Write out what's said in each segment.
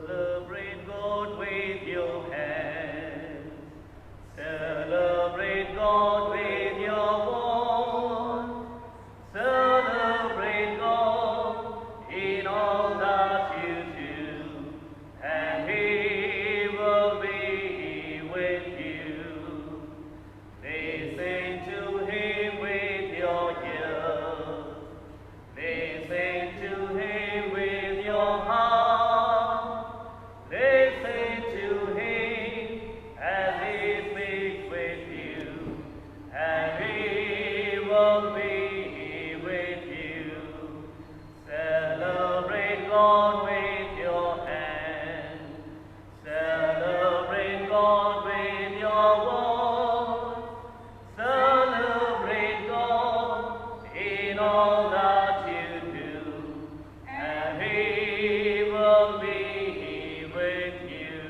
Celebrate God with your hands. Celebrate God with your voice. Celebrate God in all that you do, and He will be with you. Listen to Him with your ears. Listen to Him with your heart. Listen to Him as He speaks with you, and He will be with you. Celebrate God with your hands. Celebrate God with your voice. Celebrate God in all that you do, and He will be with you.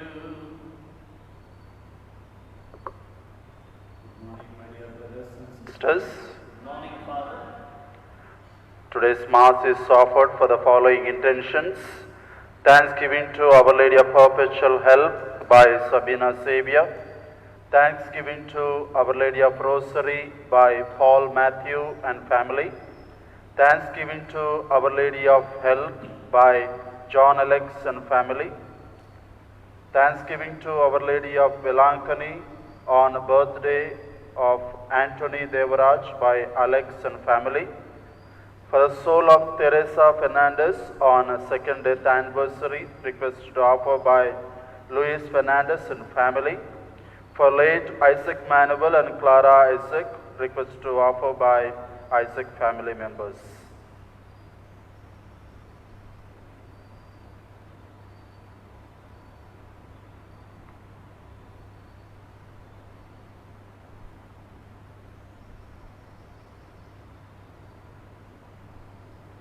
Good morning, my dear brothers and Sisters, Good morning, Father. today's Mass is offered for the following intentions. Thanksgiving to Our Lady of Perpetual Help by Sabina Xavier. Thanksgiving to Our Lady of Rosary by Paul Matthew and family. Thanksgiving to Our Lady of Help by John Alex and family. Thanksgiving to Our Lady of Velankani on birthday of Anthony Devaraj by Alex and family. For the soul of Teresa Fernandez on a second death anniversary, request to offer by Luis Fernandez and family. For late Isaac Manuel and Clara Isaac, request to offer by Isaac family members.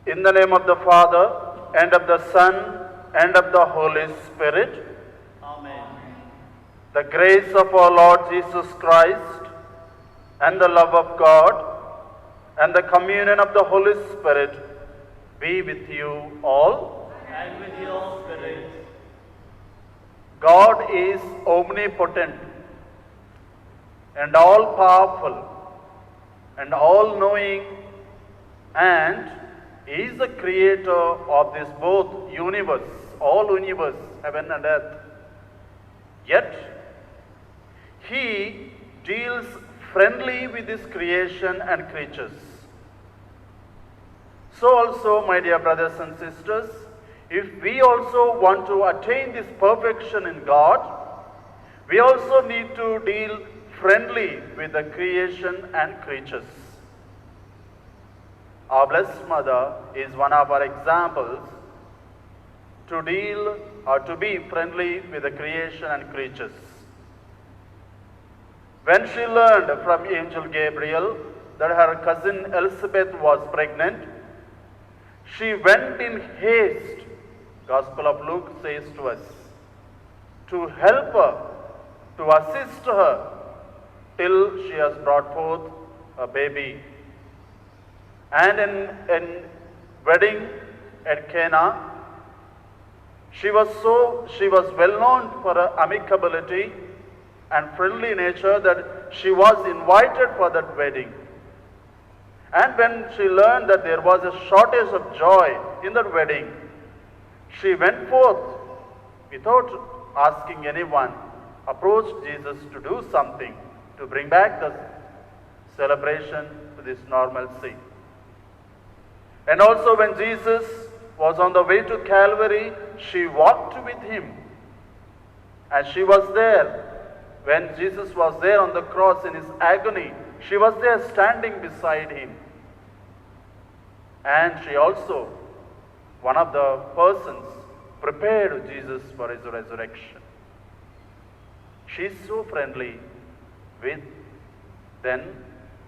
In the name of the Father, and of the Son, and of the Holy Spirit, Amen. the grace of our Lord Jesus Christ, and the love of God, and the communion of the Holy Spirit be with you all. And with your spirit. God is omnipotent, and all-powerful, and all-knowing, and He is the creator of this both universe, all universe, heaven and earth. Yet, He deals friendly with His creation and creatures. So also, my dear brothers and sisters, if we also want to attain this perfection in God, we also need to deal friendly with the creation and creatures. Our Blessed Mother is one of our examples to deal or to be friendly with the creation and creatures. When she learned from Angel Gabriel that her cousin Elizabeth was pregnant, she went in haste, Gospel of Luke says to us, to help her, to assist her till she has brought forth a baby. And in wedding at Cana, she was well known for her amicability and friendly nature that she was invited for that wedding. And when she learned that there was a shortage of joy in that wedding, she went forth without asking anyone, approached Jesus to do something to bring back the celebration to this normalcy. And also when Jesus was on the way to Calvary, she walked with him. And she was there. When Jesus was there on the cross in his agony, she was there standing beside him. And she also, one of the persons, prepared Jesus for his resurrection. She is so friendly with then,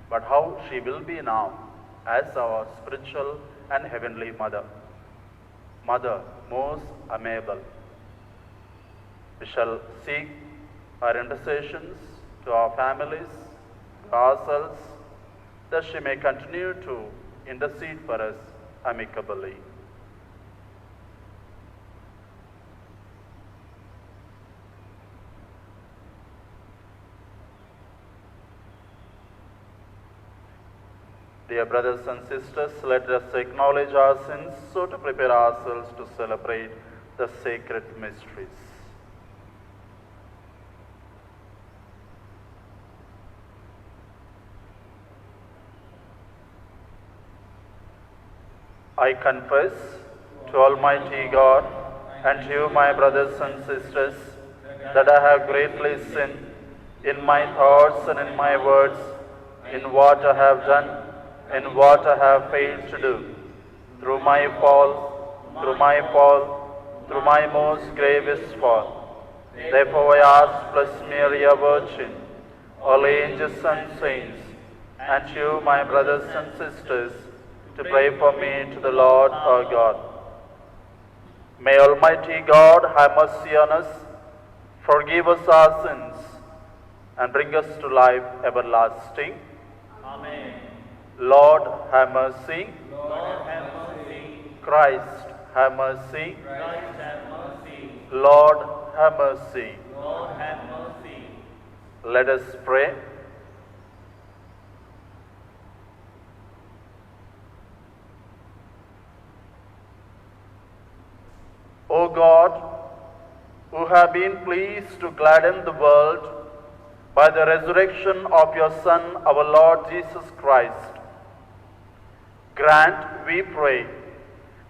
but how she will be now as our spiritual and Heavenly Mother. Mother most amiable, we shall seek her intercessions to our families, to ourselves, that she may continue to intercede for us amicably. Dear brothers and sisters, let us acknowledge our sins so to prepare ourselves to celebrate the sacred mysteries. I confess to Almighty God and to you, my brothers and sisters, that I have greatly sinned in my thoughts and in my words, in what I have done, in what I have failed to do, through my fall, through my most gravest fault. Therefore I ask Blessed Mary, our Virgin, all angels and saints, and you, my brothers and sisters, to pray for me to the Lord our God. May Almighty God have mercy on us, forgive us our sins, and bring us to life everlasting. Amen. Lord, have mercy. Lord, have mercy. Christ, have mercy. Christ, have mercy. Lord, have mercy. Lord, have mercy. Let us pray. O God, who have been pleased to gladden the world by the resurrection of your Son, our Lord Jesus Christ, grant, we pray,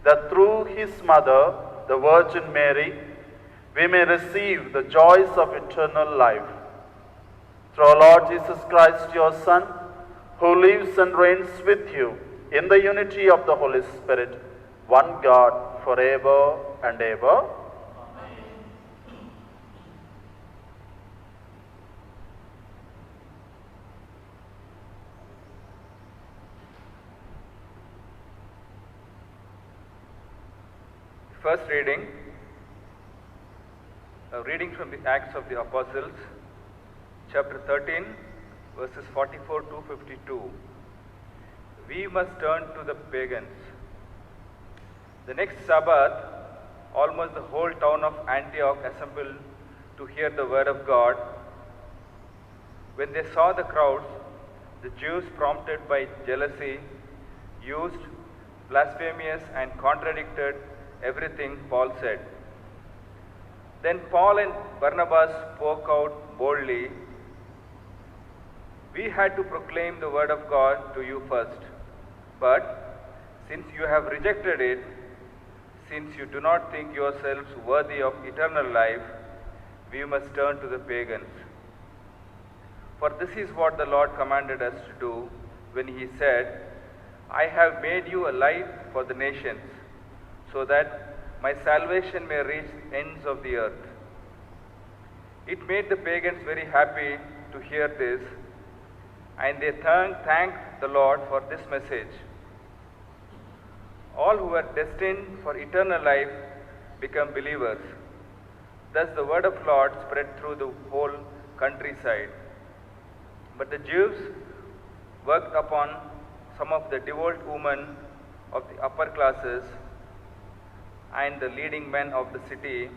that through his mother, the Virgin Mary, we may receive the joys of eternal life. Through our Lord Jesus Christ, your Son, who lives and reigns with you in the unity of the Holy Spirit, one God, forever and ever. First reading, a reading from the Acts of the Apostles, chapter 13, verses 44 to 52. We must turn to the pagans. The next Sabbath, almost the whole town of Antioch assembled to hear the word of God. When they saw the crowds, the Jews, prompted by jealousy, used blasphemous and contradicted everything Paul said. Then Paul and Barnabas spoke out boldly. We had to proclaim the word of God to you first, but since you have rejected it, since you do not think yourselves worthy of eternal life, we must turn to the pagans. For this is what the Lord commanded us to do when he said, I have made you a light for the nations, so that my salvation may reach ends of the earth. It made the pagans very happy to hear this, and they thanked the Lord for this message. All who were destined for eternal life become believers. Thus the word of Lord spread through the whole countryside. But the Jews worked upon some of the devout women of the upper classes and the leading men of the city,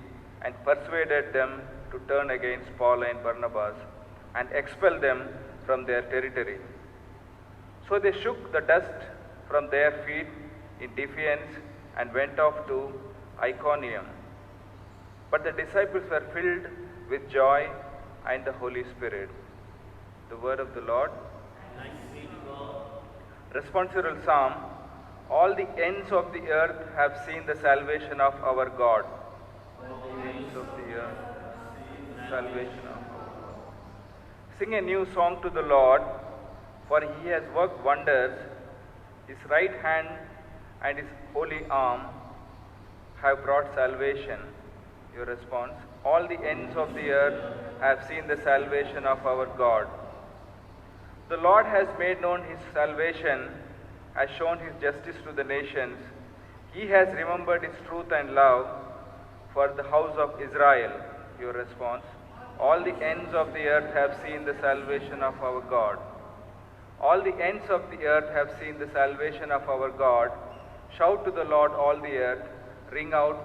and persuaded them to turn against Paul and Barnabas and expel them from their territory. So they shook the dust from their feet in defiance and went off to Iconium. But the disciples were filled with joy and the Holy Spirit. The word of the Lord. Thanks be to God. Responsorial Psalm. All the ends of the earth have seen the salvation of our God. All the ends of the earth have seen the salvation of our God. Sing a new song to the Lord, for he has worked wonders. His right hand and his holy arm have brought salvation. Your response. All the ends of the earth have seen the salvation of our God. The Lord has made known his salvation has shown his justice to the nations. He has remembered his truth and love for the house of Israel. Your response: all the ends of the earth have seen the salvation of our God. All the ends of the earth have seen the salvation of our God. Shout to the Lord, all the earth. Ring out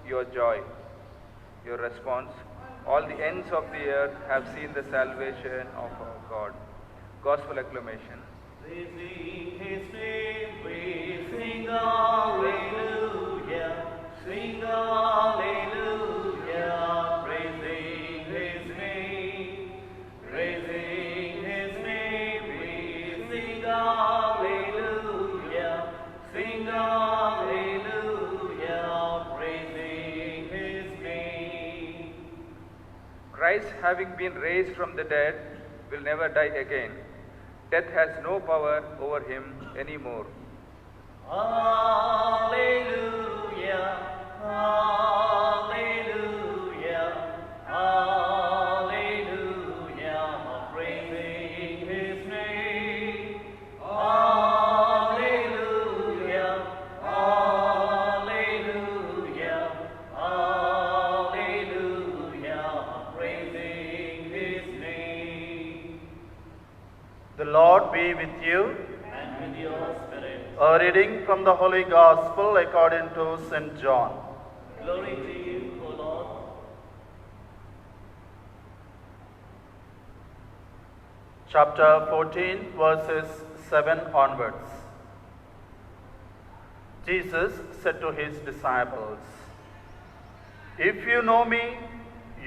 your joy. Your response: all the ends of the earth have seen the salvation of our God. Gospel acclamation. Praising his name, we sing hallelujah, sing hallelujah, praising his name, praising his name, we sing hallelujah, sing hallelujah, praising his name. Christ, having been raised from the dead, will never die again. Death has no power over him anymore. Hallelujah, hallelujah, hallelujah, praising his name. Hallelujah, hallelujah, hallelujah, praising his name. The Lord be with you. And with your spirit. A reading from the Holy Gospel according to St. John. Glory to you, O Lord. Chapter 14, verses 7 onwards. Jesus said to his disciples, "If you know me,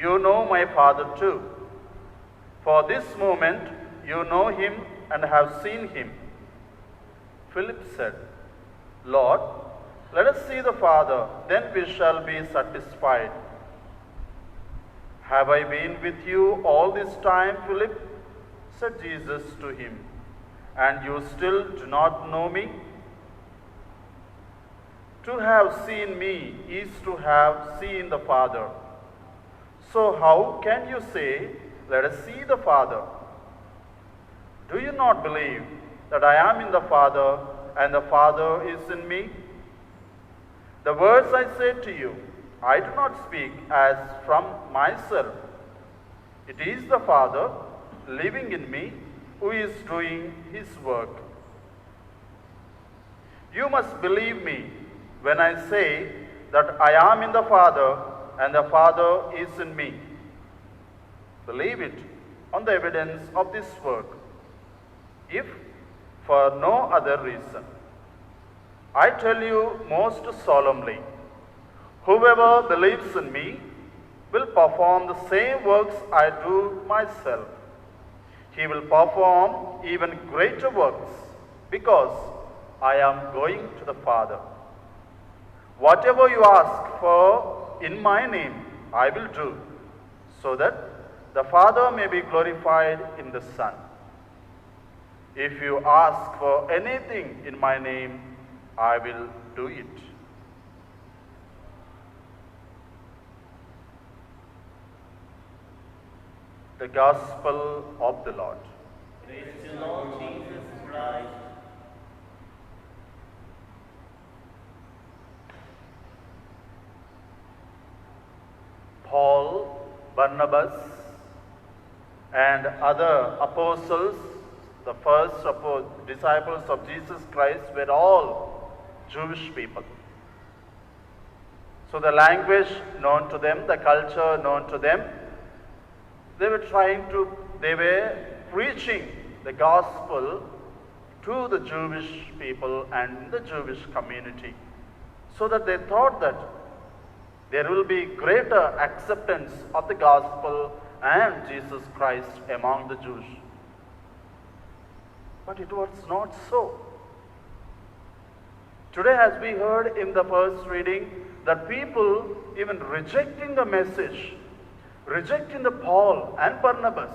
you know my Father too. For this moment you know him and have seen him." Philip said, "Lord, let us see the Father, then we shall be satisfied." "Have I been with you all this time, Philip?" said Jesus to him, "and you still do not know me? To have seen me is to have seen the Father. So how can you say, 'Let us see the Father'? Do you not believe that I am in the Father and the Father is in me? The words I say to you, I do not speak as from myself. It is the Father living in me who is doing his work. You must believe me when I say that I am in the Father and the Father is in me. Believe it on the evidence of this work, if for no other reason. I tell you most solemnly, whoever believes in me will perform the same works I do myself. He will perform even greater works, because I am going to the Father. Whatever you ask for in my name, I will do, so that the Father may be glorified in the Son. If you ask for anything in my name, I will do it." The Gospel of the Lord. Praise to the Lord Jesus Christ. Paul, Barnabas, and other apostles, the first disciples of Jesus Christ, were all Jewish people. So the language known to them, the culture known to them, they were preaching the gospel to the Jewish people and the Jewish community, so that they thought that there will be greater acceptance of the gospel and Jesus Christ among the Jews. But it was not so. Today, as we heard in the first reading, that people even rejecting the message, rejecting the Paul and Barnabas.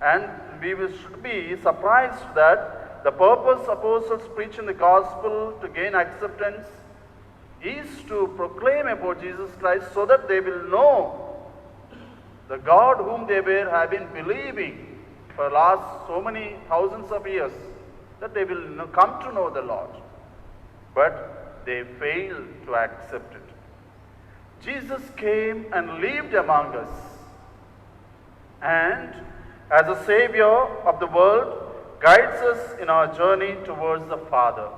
And we should be surprised that the purpose apostles preaching the gospel to gain acceptance is to proclaim about Jesus Christ, so that they will know the God whom they have been believing for last so many thousands of years that they will come to know the Lord. But they failed to accept it. Jesus came and lived among us. And as a Savior of the world, guides us in our journey towards the Father,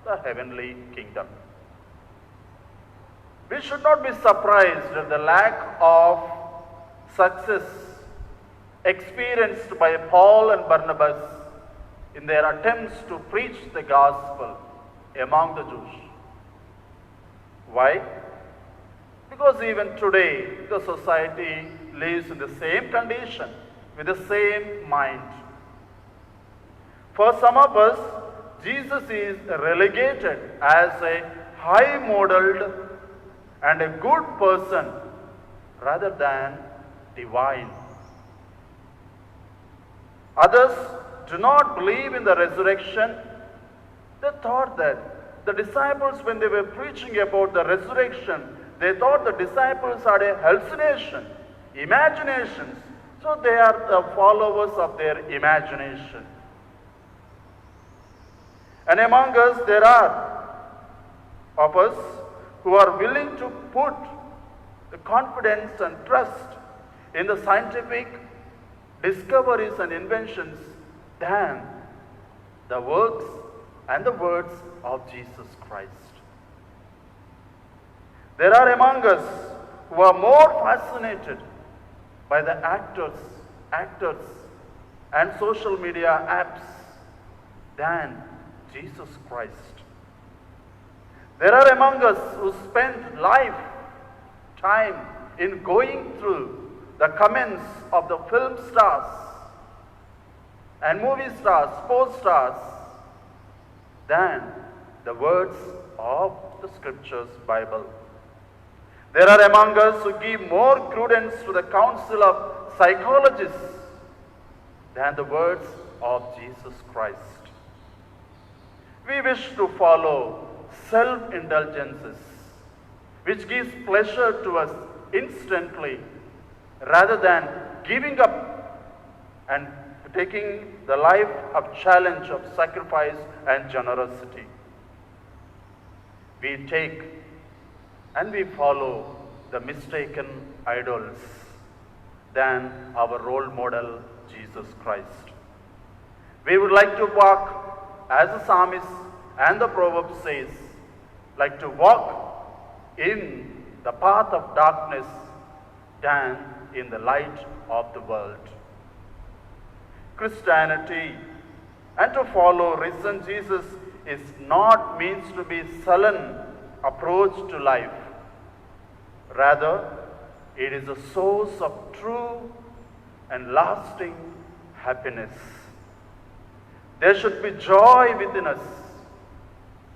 the heavenly kingdom. We should not be surprised at the lack of success experienced by Paul and Barnabas in their attempts to preach the gospel among the Jews. Why? Because even today the society lives in the same condition, with the same mind. For some of us, Jesus is relegated as a high-modeled and a good person rather than divine. Others do not believe in the resurrection. They thought that the disciples, when they were preaching about the resurrection, they thought the disciples had a hallucination, imaginations. So they are the followers of their imagination. And among us, there are of us who are willing to put the confidence and trust in the scientific discoveries and inventions than the works and the words of Jesus Christ. There are among us who are more fascinated by the actors and social media apps than Jesus Christ. There are among us who spend time in going through the comments of the film stars and movie stars, sports stars, than the words of the Scriptures, Bible. There are among us who give more credence to the counsel of psychologists than the words of Jesus Christ. We wish to follow self-indulgences, which gives pleasure to us instantly, rather than giving up and taking the life of challenge of sacrifice and generosity. We take and we follow the mistaken idols than our role model, Jesus Christ. We would like to walk, as the psalmist and the proverb says, like to walk in the path of darkness than in the light of the world. Christianity and to follow risen Jesus is not means to be sullen approach to life. Rather, it is a source of true and lasting happiness. There should be joy within us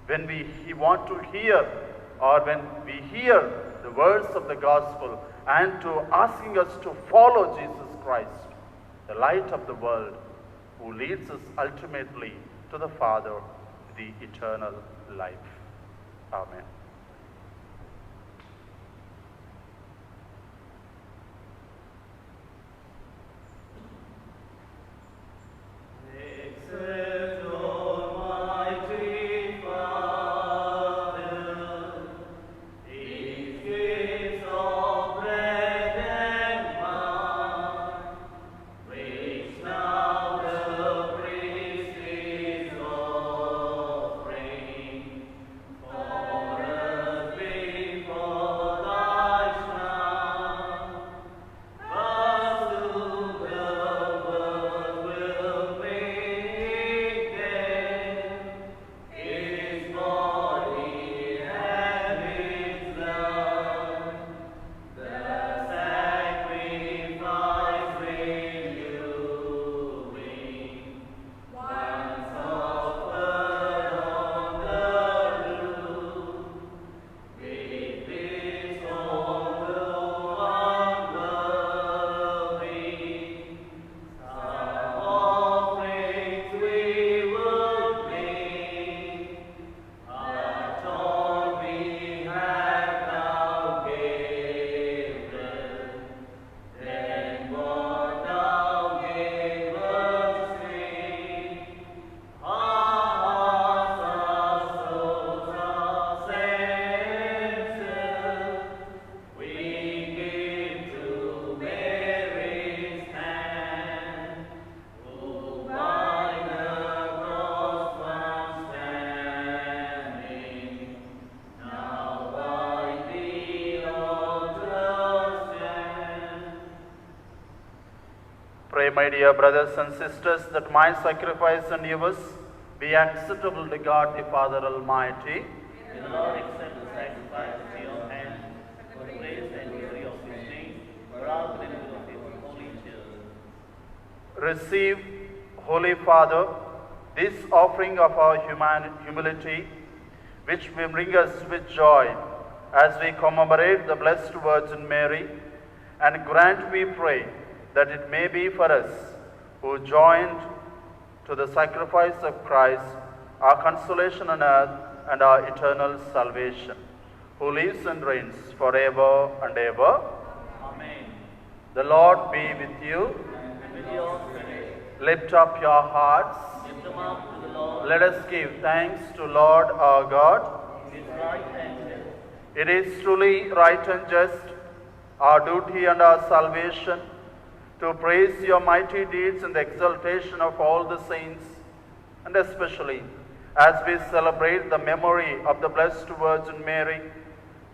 when we want to hear, or when we hear the words of the gospel, and to asking us to follow Jesus Christ, the light of the world, who leads us ultimately to the Father, the eternal life. Amen. Except Almighty Father, these gifts of bread and wine, which now the priest is offering for Pray, my dear brothers and sisters, that my sacrifice and yours be acceptable to God the Father Almighty. May the Lord accept the sacrifice into your hands for the praise and glory of His name, for our benefit of His holy church. Receive, Holy Father, this offering of our humility, which will bring us with joy as we commemorate the Blessed Virgin Mary, and grant, we pray, that it may be for us who joined to the sacrifice of Christ, our consolation on earth and our eternal salvation, who lives and reigns forever and ever. Amen. The Lord be with you. And with your spirit, Lift up your hearts. lift them up to the Lord. Let us give thanks to Lord our God. It is right and just. It is truly right and just, our duty and our salvation, to praise your mighty deeds in the exaltation of all the saints, and especially as we celebrate the memory of the Blessed Virgin Mary,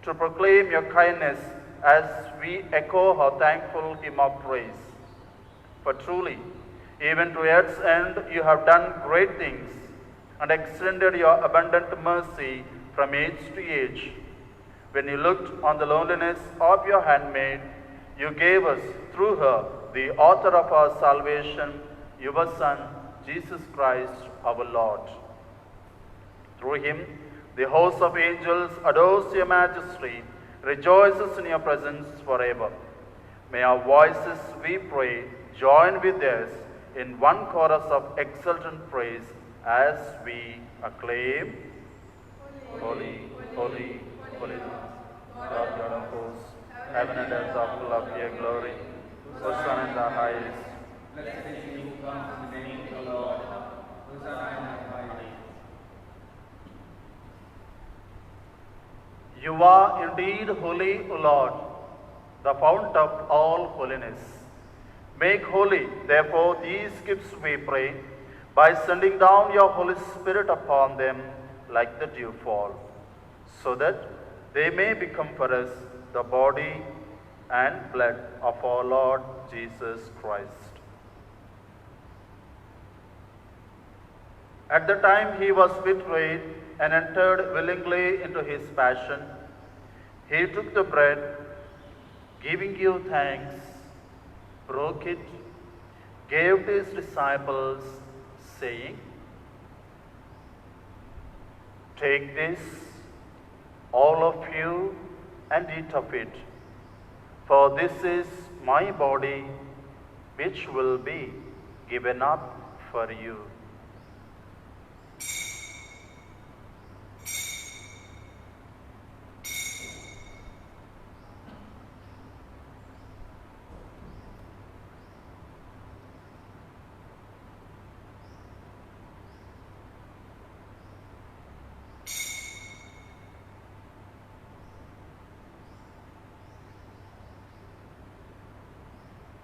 to proclaim your kindness as we echo her thankful hymn of praise. For truly, even to earth's end, you have done great things and extended your abundant mercy from age to age. When you looked on the loneliness of your handmaid, you gave us through her the author of our salvation, your Son, Jesus Christ our Lord. Through him, the host of angels adores your majesty, rejoices in your presence forever. May our voices, we pray, join with theirs in one chorus of exultant praise as we acclaim, Holy, holy, holy, Lord God of hosts, heaven and earth are full of your glory. Hosanna in the highest. Blessed is he who comes in the name of the Lord. Hosanna in the highest. You are indeed holy, O Lord, the fount of all holiness. Make holy, therefore, these gifts, we pray, by sending down your Holy Spirit upon them like the dewfall, so that they may become for us the body and blood of our Lord Jesus Christ. At the time he was betrayed and entered willingly into his passion, he took the bread, giving you thanks, broke it, gave to his disciples, saying, "Take this, all of you, and eat of it, for this is my body, which will be given up for you."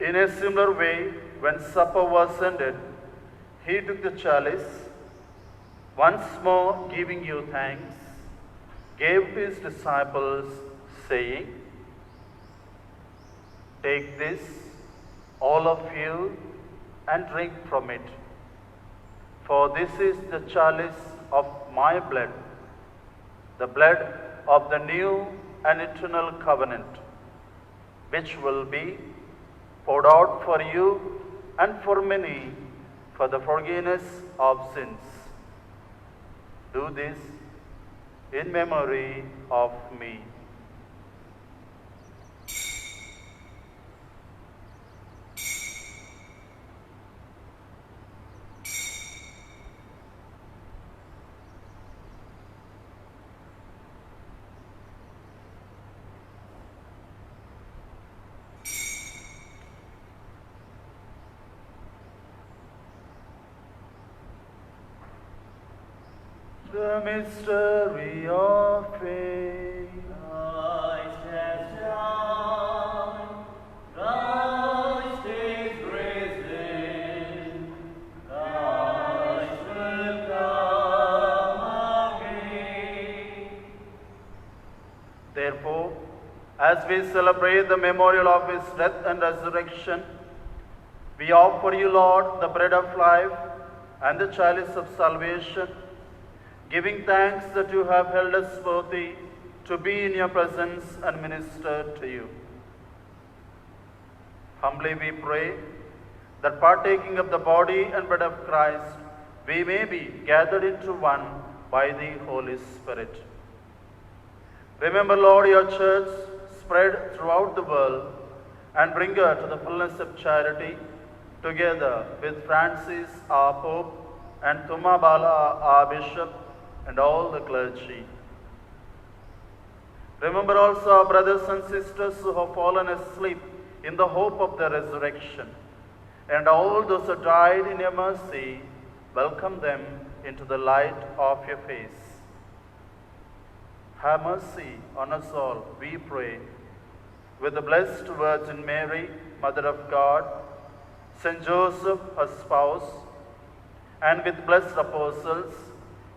In a similar way, when supper was ended, he took the chalice, once more giving you thanks, gave to his disciples, saying, "Take this, all of you, and drink from it. For this is the chalice of my blood, the blood of the new and eternal covenant, which will be poured out for you and for many for the forgiveness of sins. Do this in memory of me." The mystery of faith. Christ has died, Christ is risen, Christ will come again. Therefore, as we celebrate the memorial of his death and resurrection, We offer you, Lord, the bread of life and the chalice of salvation, giving thanks that you have held us worthy to be in your presence and minister to you. Humbly we pray that partaking of the body and blood of Christ, we may be gathered into one by the Holy Spirit. Remember, Lord, your church spread throughout the world and bring her to the fullness of charity, together with Francis, our Pope, and Thumabala, our Bishop, and all the clergy. Remember also our brothers and sisters who have fallen asleep in the hope of the resurrection, and all those who died in your mercy, welcome them into the light of your face. Have mercy on us all, we pray, with the Blessed Virgin Mary, Mother of God, Saint Joseph, her spouse, and with blessed apostles,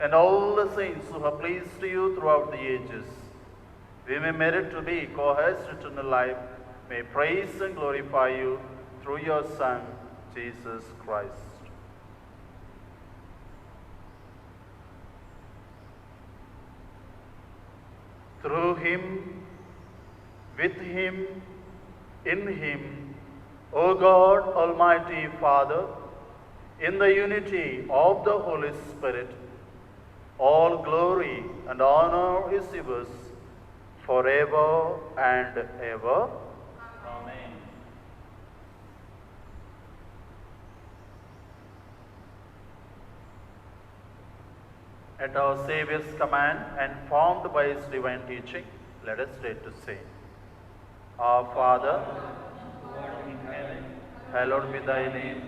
and all the saints who have pleased you throughout the ages. We may merit to be co-heirs to eternal life, may praise and glorify you through your Son, Jesus Christ. Through him, with him, in him, O God, Almighty Father, in the unity of the Holy Spirit, all glory and honor is yours forever and ever. Amen. At our Saviour's command and formed by his divine teaching, let us dare to say, Our Father, Who art in heaven, hallowed be thy name,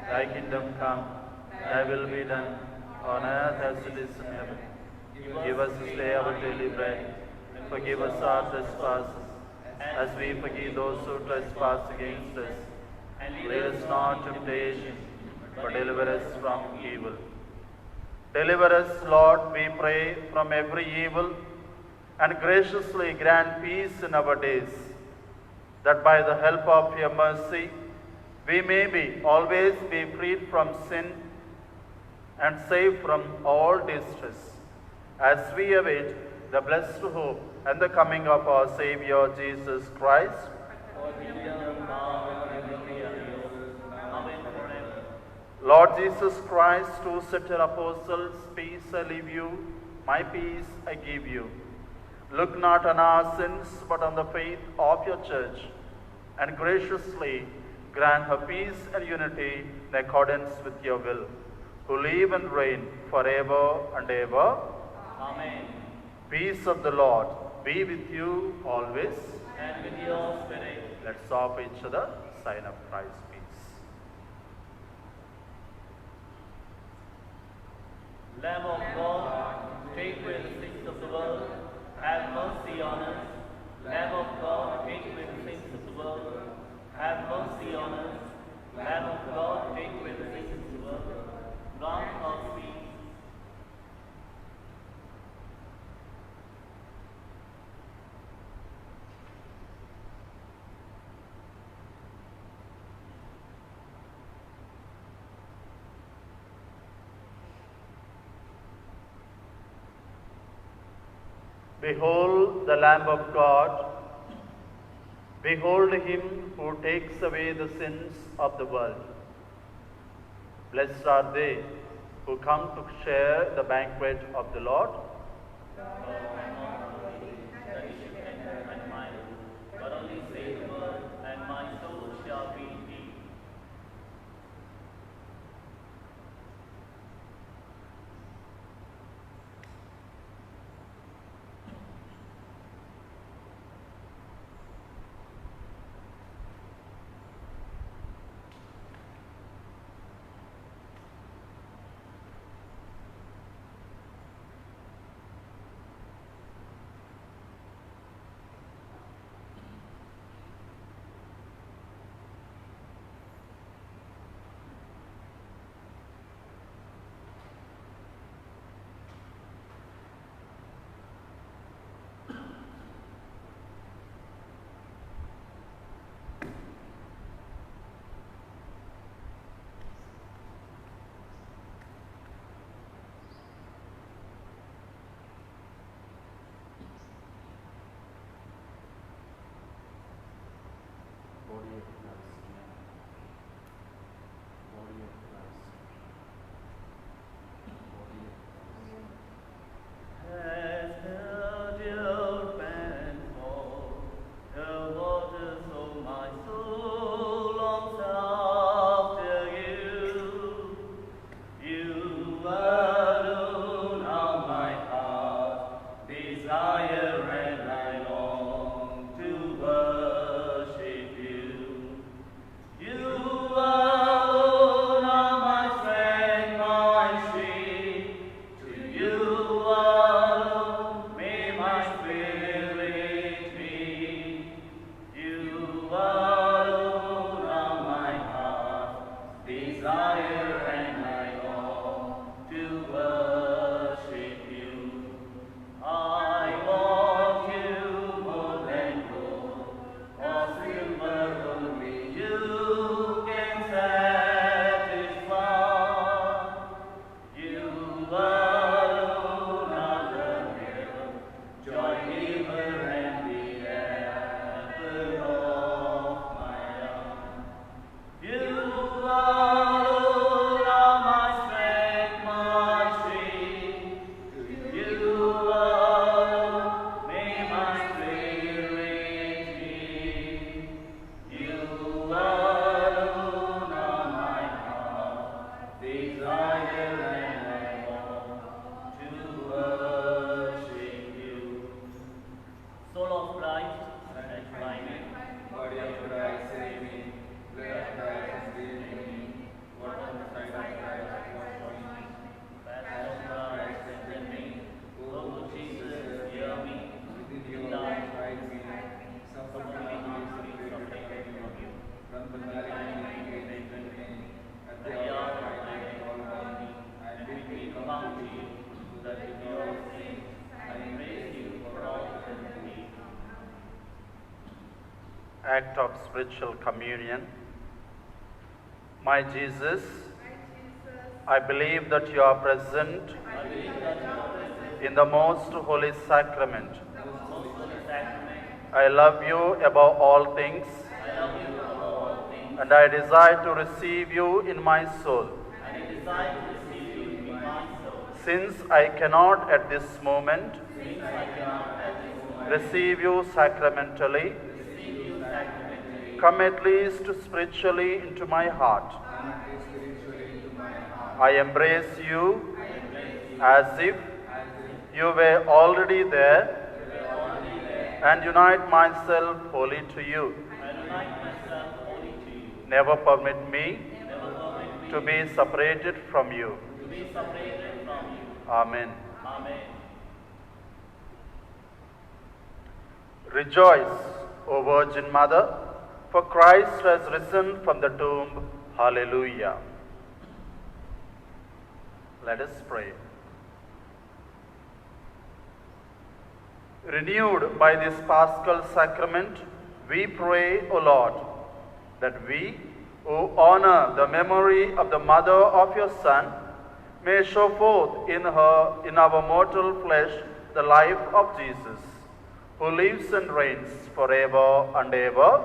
thy kingdom come, thy will be done, on earth as it is in heaven. Give us this day our daily bread, and forgive us our trespasses, as we forgive those who trespass against us. And lead us not into temptation, but deliver us from evil. Deliver us, Lord, we pray, from every evil, and graciously grant peace in our days, that by the help of your mercy, we may always be freed from sin and saved from all distress, as we await the blessed hope and the coming of our Savior Jesus Christ. for the kingdom, power, and glory are yours, now and forever. Lord Jesus Christ, who said to your apostles, Peace I leave you, my peace I give you. Look not on our sins, but on the faith of your church, and graciously grant her peace and unity in accordance with your will, who live and reign forever and ever. Amen. Peace of the Lord be with you always. And with your spirit. Let's offer each other sign of Christ's peace. Lamb of God, take away the sins of the world, have mercy on us. Lamb of God, take away the sins of the world, have mercy on us. Lamb of God, take away the sins of the world, grant us peace. Behold the Lamb of God. Behold him who takes away the sins of the world. Blessed are they who come to share the banquet of the Lord. That you should enter and mine, but only say the word, and my soul shall be healed. Body of Christ. Body of Christ. Body of Christ. Has held your band for the waters of my soul longs after you. You alone are my heart desire, and I long to worship you. You alone are my strength, my strength. To you alone may my spirit be. You alone are my heart desire, and I long to worship you. I want you more than gold or silver, only you can satisfy. You alone are the real joy giver and the apple of my eye. You alone are my strength, my strength. To you alone may my spirit be. You alone are my heart desire, and I long to worship you. Soul of Christ, sanctify me. Body of Christ, save me. Blood of Christ, save me. Water of the side of Christ, wash me. Passion of Christ, strengthen me. O Jesus, hear me. Within you, hide me. Suffer me, separated from you. From the malignant me. At the hour of my death, call me. And bid me come to you. That with your saints I may praise you for all eternity. Act of spiritual communion. My Jesus, I believe that you are present I believe that you are present in the most holy sacrament. in the most holy sacrament. I love you above all things, I love you above all things, and I desire to receive you in my soul. and I desire to receive you in my soul. Since I cannot at this moment Since I cannot at this moment receive you sacramentally, receive you sacramentally, come at least spiritually into my heart. Come and taste spiritually into my heart. I embrace you I embrace you as if As if you were already there you were already there. and unite myself wholly to you. I unite myself wholly to you. Never permit me Never permit me to be separated from you. to be separated from you. Amen. Amen. Rejoice, O Virgin Mother, for Christ has risen from the tomb. Hallelujah. Let us pray. Renewed by this Paschal sacrament, we pray, O Lord, that we, who honor the memory of the mother of your Son, may show forth in her, in our mortal flesh, the life of Jesus, who lives and reigns forever and ever.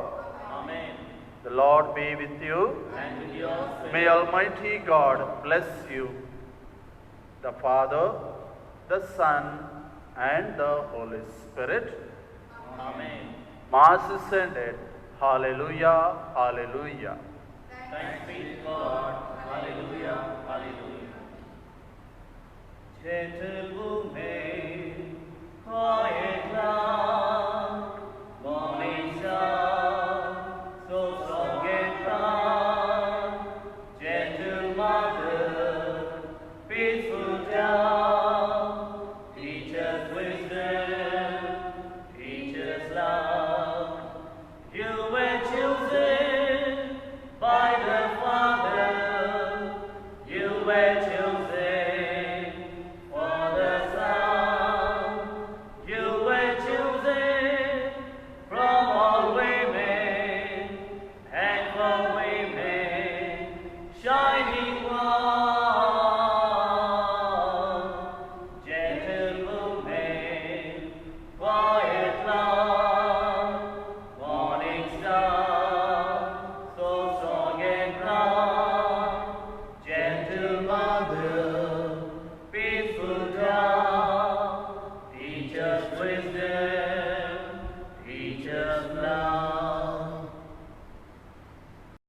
Amen. The Lord be with you. And with your spirit. May Almighty God bless you, the Father, the Son, and the Holy Spirit. Amen. Mass is ended. Hallelujah, hallelujah. Thanks be to God. Hallelujah. Hallelujah. Chete